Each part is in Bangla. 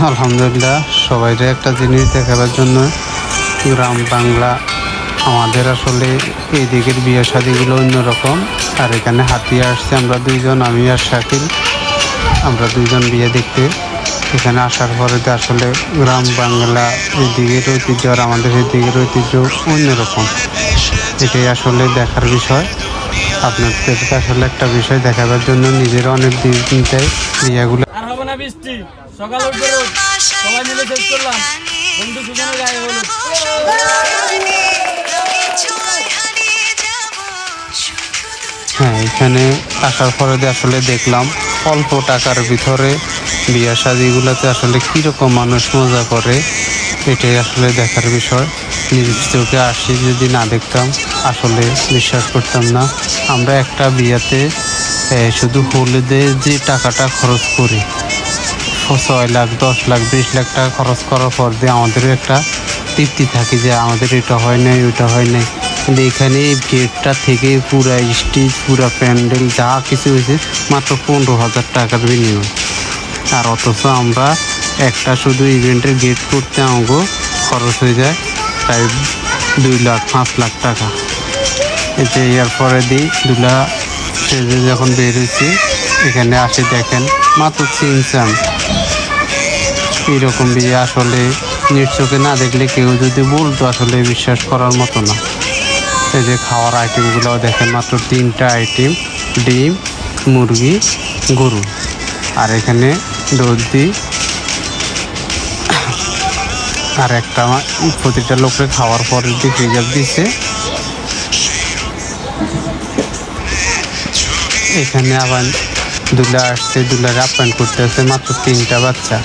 আলহামদুলিল্লাহ, সবাইরে একটা জিনিস দেখাবার জন্য গ্রাম বাংলা আমাদের আসলে এই দিকের বিয়ে শাদিগুলো অন্যরকম। আর এখানে হাতিয়া আসছে, আমরা দুইজন, আমি আর শাকিল, আমরা দুইজন বিয়ে দেখতে এখানে আসার পরে আসলে গ্রাম বাংলা এই দিকের ঐতিহ্য আর আমাদের এই দিকের ঐতিহ্য অন্যরকম। এটাই আসলে দেখার বিষয়। আপনাদেরকে আসলে একটা বিষয় দেখাবার জন্য নিজের অনেক দিন চিন্তায় বিয়েগুলো। আর হবে না বৃষ্টি, সকাল উঠবে রোদ, সবাই মিলে শেষ করলাম বন্ধু সুজনের গায়ে হলুদ। হ্যাঁ, এখানে আসার পরে আসলে দেখলাম অল্প টাকার ভিতরে বিয়ে শাদিগুলোতে আসলে কীরকম মানুষ মজা করে, এটাই আসলে দেখার বিষয়। নিজ চোখে আসি যদি না দেখতাম আসলে বিশ্বাস করতাম না। আমরা একটা বিয়েতে শুধু হলুদে যে টাকাটা খরচ করি, 6 লাখ 10 লাখ 20 লাখ টাকা খরচ করার পর দিয়ে আমাদেরও একটা তৃপ্তি থাকে যে আমাদের এটা হয় নাই ওইটা হয় নাই। কিন্তু এখানে এই গেটটা থেকে পুরা স্টেজ, পুরা প্যান্ডেল যা কিছু হয়েছে মাত্র 15,000 টাকার বিনিময়। আর অথচ আমরা একটা শুধু ইভেন্টের গেট করতে আমাকে খরচ হয়ে যায় প্রায় 2 লাখ 5 লাখ টাকা। এতে এর পরে দিই দুলা সেজে যখন বের হয়েছি এখানে আসে দেখেন মাত্র 3 চান। এইরকম বিয়ে আসলে নিজ চোখে না দেখলে কেউ যদি বলতো আসলে বিশ্বাস করার মতো না। এই যে খাওয়ার আইটেমগুলো দেখেন, মাত্র 3টা আইটেম: ডিম, মুরগি, গরু। আর এখানে দুধ দিই আর একটা প্রতিটা লোকের খাওয়ার পরে দিয়ে ফ্রিজার দিচ্ছে। এখানে আবার দুলা আসছে, দুলার আপ্যায়ন করতে আসছে, মাত্র 3টা বাচ্চা।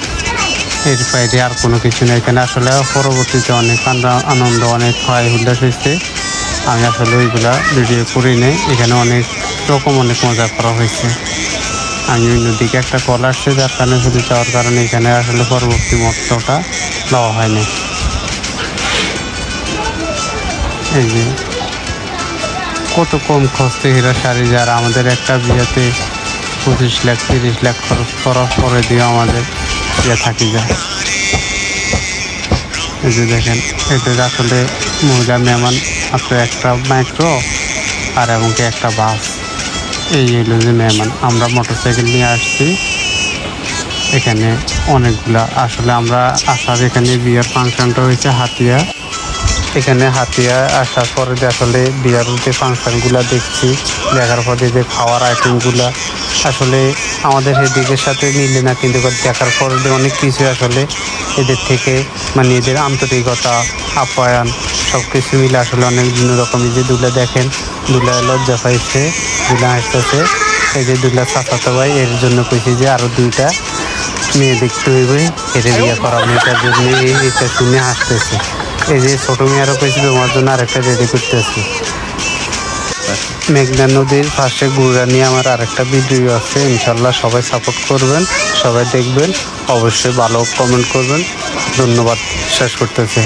এর বাইরে আর কোনো কিছু নেই। এখানে আসলে পরবর্তীতে অনেক আনন্দ, অনেক হয় উল্লাস হয়েছে। আমি আসলে ওইগুলা ভিডিও করি নেই। এখানে অনেক রকম অনেক মজা করা হয়েছে। আমি অন্যদিকে একটা কল আসছে, যার কারণে শুধু যাওয়ার কারণে এখানে আসলে পরবর্তী মতটা দেওয়া হয়নি। এই যে কত কম খরচে হীরা শাড়ি, যারা আমাদের একটা বিয়েতে 25 লাখ 30 লাখ খরচ করার পরে দিয়ে আমাদের বিয়ে থাকি যায়। এই যে দেখেন, এদের আসলে মহিলা মেহমান মাত্র একটা মাইক্রো আর এমনকি একটা বাস। এই হলো যে মেহমান। আমরা মোটরসাইকেল নিয়ে আসছি। এখানে অনেকগুলা আসলে আমরা আসার এখানে বিয়ের ফাংশনটা হয়েছে হাতিয়া। এখানে হাতিয়া আসার পরে যে আসলে বিয়ার যে ফাংশনগুলো দেখছি, দেখার পরে যে খাওয়ার আইটেমগুলো আসলে আমাদের এই দিকের সাথে মিলে না, কিন্তু দেখার পরে অনেক কিছু আসলে এদের থেকে মানে এদের আন্তরিকতা, আপ্যায়ন সব কিছু মিলে আসলে অনেক বিভিন্ন রকমের। যে দুলা দেখেন, দুলা লজ্জা পাইছে, দুলা আসতেছে। এই যে দুলা চাচাতো ভাই, এর জন্য কইছি যে আরও 2টা মেয়ে দেখতে হইবে, এদের বিয়ে করাবো, এটার জন্য এটা শুনে আসতেছে। এই যে ছোটো মেয়েরও পেয়েছি, তোমার জন্য আরেকটা রেডি করতেছি। মেঘনা নদীর পাশে ঘুরা নিয়ে আমার আরেকটা ভিডিও আছে, ইনশাল্লাহ সবাই সাপোর্ট করবেন, সবাই দেখবেন, অবশ্যই ভালো কমেন্ট করবেন। ধন্যবাদ, শেষ করতেছি।